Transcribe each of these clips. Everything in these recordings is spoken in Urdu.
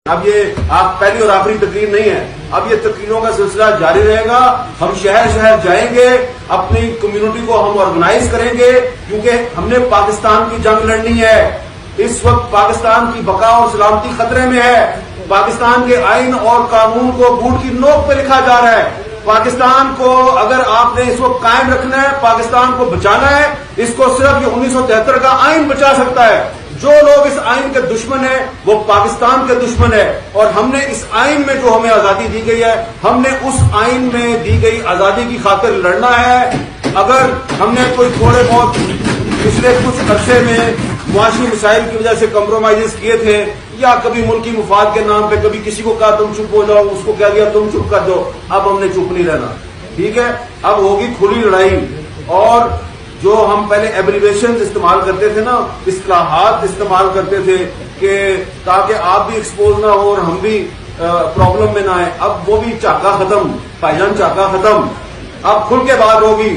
اب یہ آپ پہلی اور آخری تقریر نہیں ہے، اب یہ تقریروں کا سلسلہ جاری رہے گا. ہم شہر شہر جائیں گے، اپنی کمیونٹی کو ہم آرگنائز کریں گے، کیونکہ ہم نے پاکستان کی جنگ لڑنی ہے. اس وقت پاکستان کی بقا اور سلامتی خطرے میں ہے. پاکستان کے آئین اور قانون کو بوٹ کی نوک پہ لکھا جا رہا ہے. پاکستان کو اگر آپ نے اس وقت قائم رکھنا ہے، پاکستان کو بچانا ہے، اس کو صرف یہ 1973 کا آئین بچا سکتا ہے. جو لوگ اس آئین کے دشمن ہیں وہ پاکستان کے دشمن ہے، اور ہم نے اس آئین میں جو ہمیں آزادی دی گئی ہے، ہم نے اس آئین میں دی گئی آزادی کی خاطر لڑنا ہے. اگر ہم نے کوئی تھوڑے بہت پچھلے کچھ عرصے میں معاشی مسائل کی وجہ سے کمپرومائز کیے تھے، یا کبھی ملکی مفاد کے نام پہ کبھی کسی کو کہا تم چپ ہو جاؤ، اس کو کہہ دیا تم چپ کر دو، اب ہم نے چپ نہیں رہنا. ٹھیک ہے، اب ہوگی کھلی لڑائی. اور جو ہم پہلے ایبریویشنز استعمال کرتے تھے نا، اصطلاحات استعمال کرتے تھے کہ تاکہ آپ بھی ایکسپوز نہ ہو اور ہم بھی پرابلم میں نہ آئے، اب وہ بھی چاکا ختم، بھائی جان چاکا ختم. اب کھل کے بات ہوگی.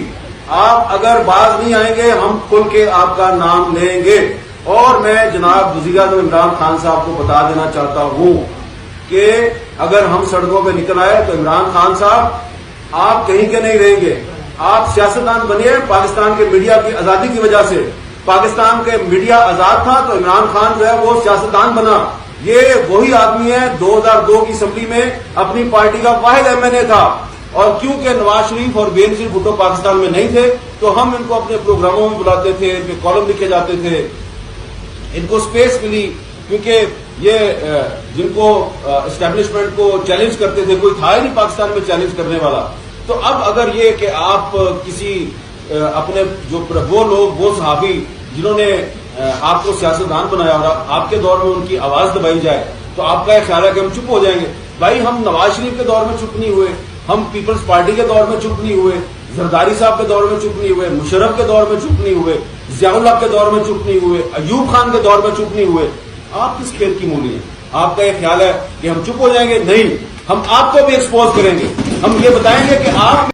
آپ اگر باز نہیں آئیں گے، ہم کھل کے آپ کا نام لیں گے. اور میں جناب وزیر اعظم عمران خان صاحب کو بتا دینا چاہتا ہوں کہ اگر ہم سڑکوں پہ نکل آئے تو عمران خان صاحب آپ کہیں کے نہیں رہیں گے. آپ سیاستدان بنیے پاکستان کے میڈیا کی آزادی کی وجہ سے. پاکستان کے میڈیا آزاد تھا تو عمران خان جو ہے وہ سیاستدان بنا. یہ وہی آدمی ہے 2002 کی اسمبلی میں اپنی پارٹی کا واحد MNA تھا، اور کیونکہ نواز شریف اور بے نظیر بھٹو پاکستان میں نہیں تھے تو ہم ان کو اپنے پروگراموں میں بلاتے تھے، ان کے کالم لکھے جاتے تھے، ان کو سپیس ملی، کیونکہ یہ جن کو اسٹیبلشمنٹ کو چیلنج کرتے تھے کوئی تھا ہی نہیں پاکستان میں چیلنج کرنے والا. تو اب اگر یہ کہ آپ کسی اپنے جو وہ لوگ، وہ صحابی جنہوں نے آپ کو سیاستدان بنایا اور آپ کے دور میں ان کی آواز دبائی جائے تو آپ کا یہ خیال ہے کہ ہم چپ ہو جائیں گے؟ بھائی ہم نواز شریف کے دور میں چپ نہیں ہوئے، ہم پیپلز پارٹی کے دور میں چپ نہیں ہوئے، زرداری صاحب کے دور میں چپ نہیں ہوئے، مشرف کے دور میں چپ نہیں ہوئے، ضیاء الحق کے دور میں چپ نہیں ہوئے، ایوب خان کے دور میں چپ نہیں ہوئے. آپ کس کھیل کی مولی ہیں؟ آپ کا یہ خیال ہے کہ ہم چپ ہو جائیں گے؟ نہیں، ہم آپ کو بھی ایکسپوز کریں گے. ہم یہ بتائیں گے کہ آپ